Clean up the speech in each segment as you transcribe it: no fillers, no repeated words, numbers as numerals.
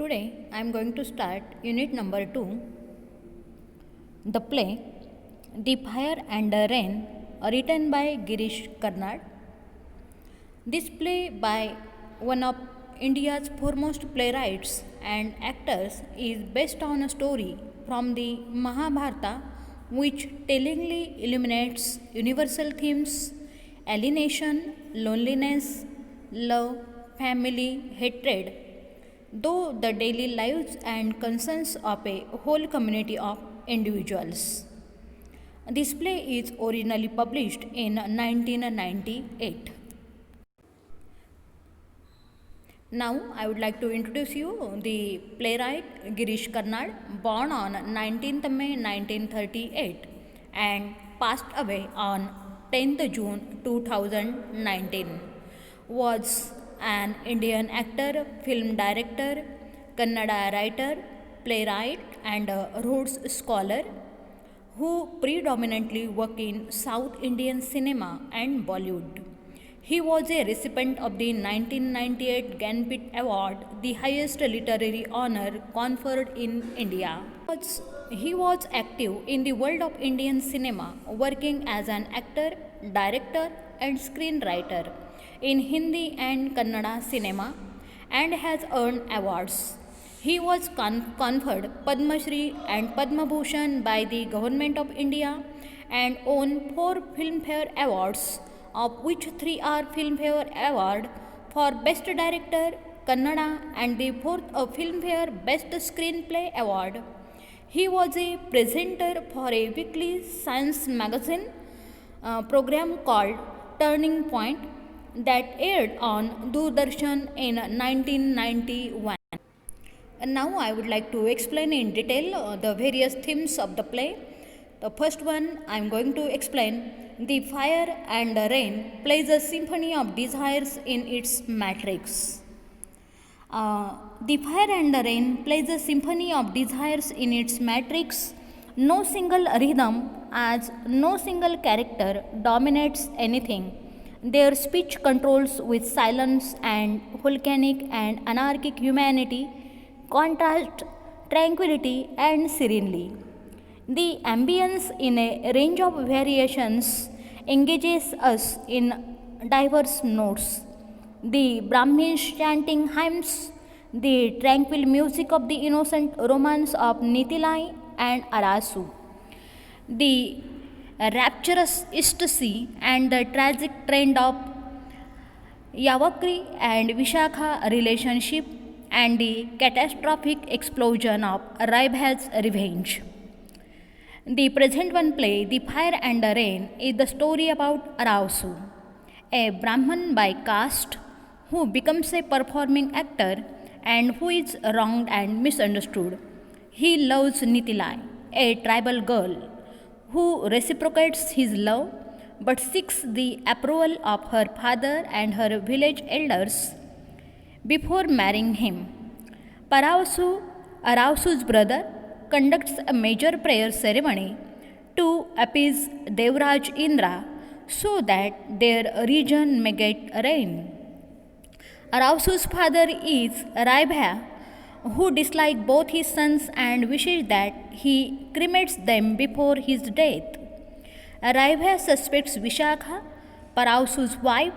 Today I am going to start unit number 2, the play The Fire and the Rain, written by Girish Karnad. This play by one of India's foremost playwrights and actors is based on a story from the Mahabharata which tellingly illuminates universal themes: alienation, loneliness, love, family, hatred, though the daily lives and concerns of a whole community of individuals. This play is originally published in 1998. Now, I would like to introduce you the playwright Girish Karnad, born on 19th May 1938 and passed away on 10th June 2019, was an Indian actor, film director, Kannada writer, playwright, and a Rhodes Scholar who predominantly worked in South Indian cinema and Bollywood. He was a recipient of the 1998 Gyanpith Award, the highest literary honor conferred in India. He was active in the world of Indian cinema, working as an actor, director, and screenwriter in Hindi and Kannada cinema, and has earned awards. He was conferred Padma Shri and Padma Bhushan by the Government of India and won 4 Filmfare Awards, of which 3 are Filmfare Award for Best Director, Kannada, and the 4th a Filmfare Best Screenplay Award. He was a presenter for a weekly science magazine program called Turning Point that aired on Doordarshan in 1991. And now I would like to explain in detail the various themes of the play. The first one I am going to explain: The Fire and the Rain plays a symphony of desires in its matrix. The Fire and the Rain plays a symphony of desires in its matrix. No single rhythm, as no single character dominates anything. Their speech controls with silence and volcanic and anarchic humanity contrast tranquility and serenely. The ambience in a range of variations engages us in diverse notes. The Brahmins chanting hymns, the tranquil music of the innocent romance of Nitilai and Arasu, the rapturous ecstasy and the tragic trend of Yavakri and Vishakha relationship, and the catastrophic explosion of Raibha's revenge. The present one play, The Fire and the Rain, is the story about Arasu, a Brahman by caste who becomes a performing actor and who is wronged and misunderstood. He loves Nitilai, a tribal girl, who reciprocates his love but seeks the approval of her father and her village elders before marrying him. Arausu's brother, conducts a major prayer ceremony to appease Devraj Indra so that their region may get rain. Arausu's father is Raibha, who dislikes both his sons and wishes that he cremates them before his death. Raibha suspects Vishakha, Parausu's wife,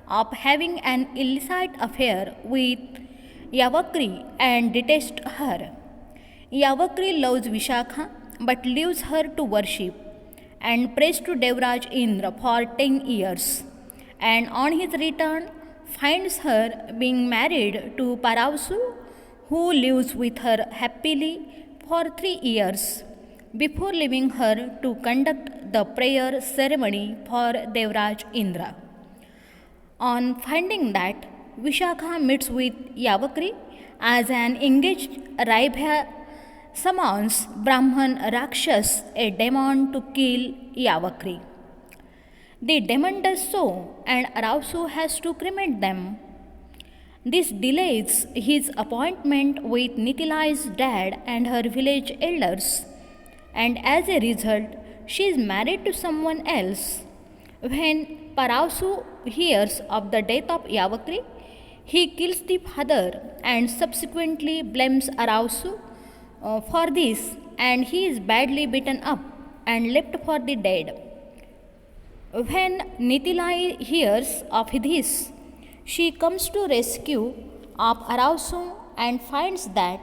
of having an illicit affair with Yavakri and detests her. Yavakri loves Vishakha but leaves her to worship and prays to Devraj Indra for 10 years, and on his return finds her being married to Parausu, who lives with her happily for 3 years before leaving her to conduct the prayer ceremony for Devraj Indra. On finding that Vishakha meets with Yavakri as an engaged, Raibha summons Brahman Rakshas, a demon, to kill Yavakri. The demon does so, and Arausu has to cremate them. This delays his appointment with Nitilai's dad and her village elders, and as a result, she is married to someone else. When Parausu hears of the death of Yavakri, He kills the father and subsequently blames Arausu for this, and he is badly beaten up and left for the dead. When Nitilai hears of this, she comes to rescue of Arausu and finds that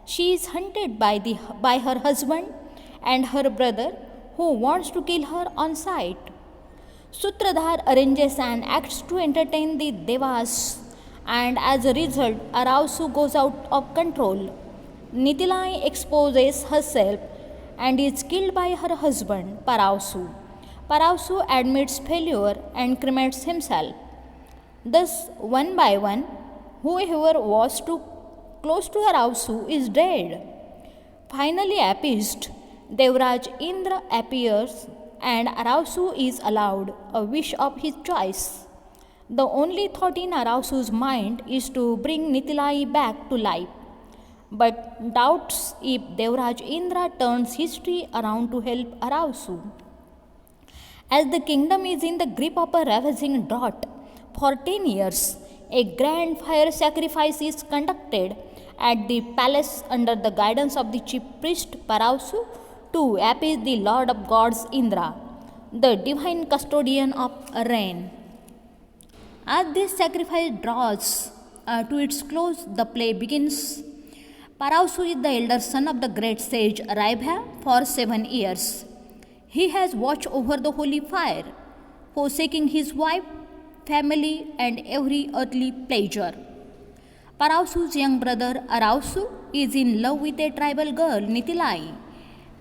she is hunted by her husband and her brother who wants to kill her on sight. Sutradhar arranges and acts to entertain the Devas, and as a result, Arausu goes out of control. Nitilai exposes herself and is killed by her husband, Parausu. Parausu admits failure and cremates himself. Thus, one by one, whoever was too close to Arausu is dead. Finally appeased, Devraj Indra appears and Arausu is allowed a wish of his choice. The only thought in Arausu's mind is to bring Nitilai back to life, but doubts if Devraj Indra turns history around to help Arausu. As the kingdom is in the grip of a ravaging drought for 10 years, a grand fire sacrifice is conducted at the palace under the guidance of the chief priest Parausu to appease the Lord of Gods Indra, the divine custodian of rain. As this sacrifice draws to its close, the play begins. Parausu is the elder son of the great sage Raibha for 7 years. He has watched over the holy fire, forsaking his wife, family, and every earthly pleasure. Parausu's young brother Arausu is in love with a tribal girl, Nitilai,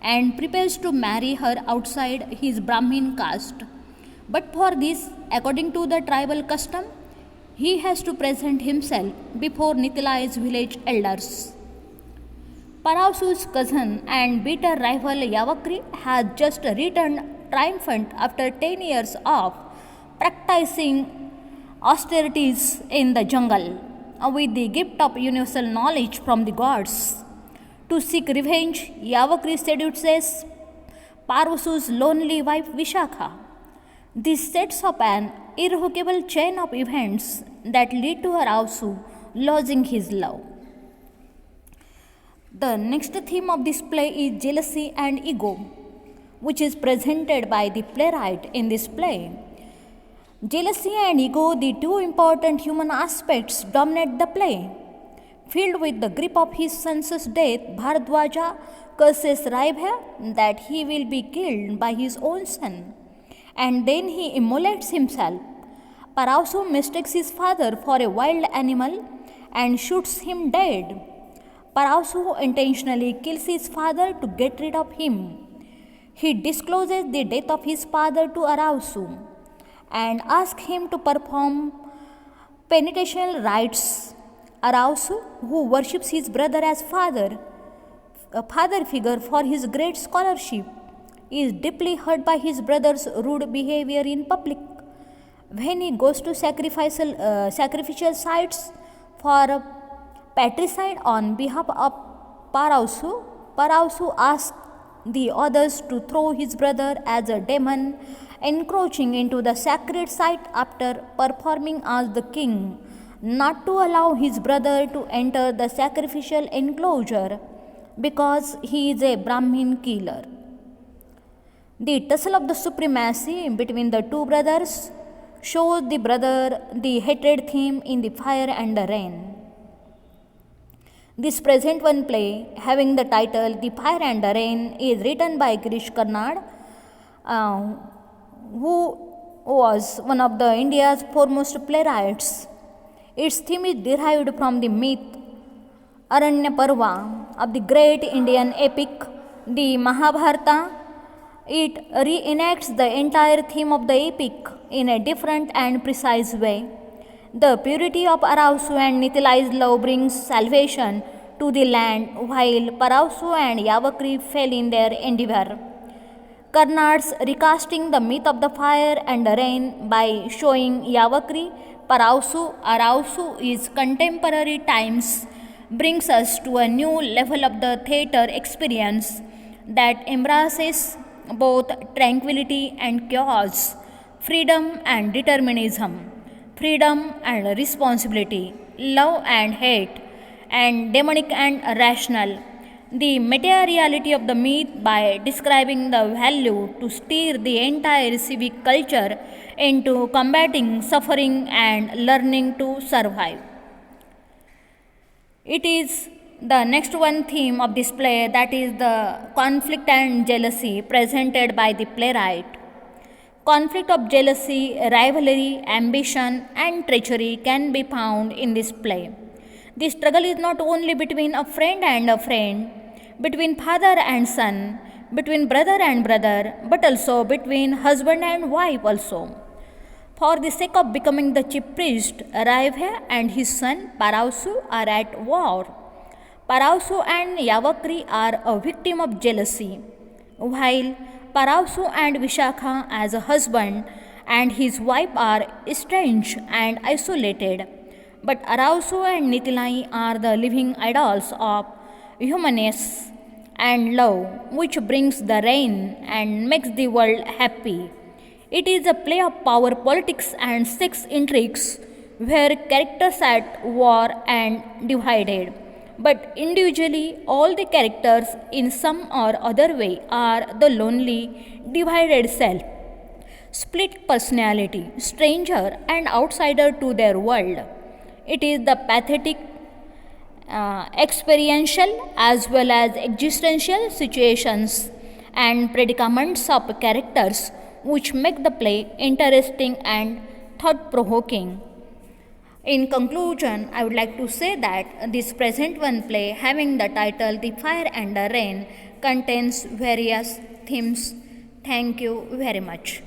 and prepares to marry her outside his Brahmin caste. But for this, according to the tribal custom, he has to present himself before Nitilai's village elders. Parausu's cousin and bitter rival Yavakri has just returned triumphant after 10 years of practicing austerities in the jungle with the gift of universal knowledge from the gods. To seek revenge, Yavakri seduces Parausu's lonely wife Vishakha. This sets up an irrevocable chain of events that lead to Arausu losing his love. The next theme of this play is jealousy and ego, which is presented by the playwright in this play. Jealousy and ego, the two important human aspects, dominate the play. Filled with the grip of his son's death, Bharadwaja curses Raibha that he will be killed by his own son, and then he immolates himself. Parausu mistakes his father for a wild animal and shoots him dead. Parausu intentionally kills his father to get rid of him. He discloses the death of his father to Arausu and asks him to perform penitential rites. Arausu, who worships his brother as a father figure for his great scholarship, is deeply hurt by his brother's rude behavior in public. When he goes to sacrificial sites for patricide on behalf of Parausu, Parausu asks the others to throw his brother as a demon encroaching into the sacred site after performing as the king, not to allow his brother to enter the sacrificial enclosure because he is a Brahmin killer. The tussle of the supremacy between the two brothers shows the hatred theme in the fire and the rain. This present one play, having the title The Fire and the Rain, is written by Girish Karnad, who was one of the India's foremost playwrights. Its theme is derived from the myth Aranya Parva of the great Indian epic, the Mahabharata. It reenacts the entire theme of the epic in a different and precise way. The purity of Arausu and Nitilai's love brings salvation to the land, while Parausu and Yavakri fail in their endeavor. Karnad's recasting the myth of the fire and the rain by showing Yavakri, Parausu, Arausu is contemporary times brings us to a new level of the theatre experience that embraces both tranquility and chaos, freedom and determinism, freedom and responsibility, love and hate, and demonic and rational. The materiality of the myth by describing the value to steer the entire civic culture into combating suffering and learning to survive. It is the next one theme of this play, that is the conflict and jealousy presented by the playwright. Conflict of jealousy, rivalry, ambition, and treachery can be found in this play. The struggle is not only between a friend, between father and son, between brother and brother, but also between husband and wife also. For the sake of becoming the chief priest, Raivya and his son Parausu are at war. Parausu and Yavakri are a victim of jealousy, while Parausu and Vishakha as a husband and his wife are estranged and isolated. But Arausu and Nitilai are the living idols of humanness and love, which brings the rain and makes the world happy. It is a play of power politics and sex intrigues where characters at war and divided. But individually, all the characters in some or other way are the lonely, divided self, split personality, stranger and outsider to their world. It is the pathetic, experiential as well as existential situations and predicaments of characters which make the play interesting and thought provoking. In conclusion, I would like to say that this present one play, having the title The Fire and the Rain, contains various themes. Thank you very much.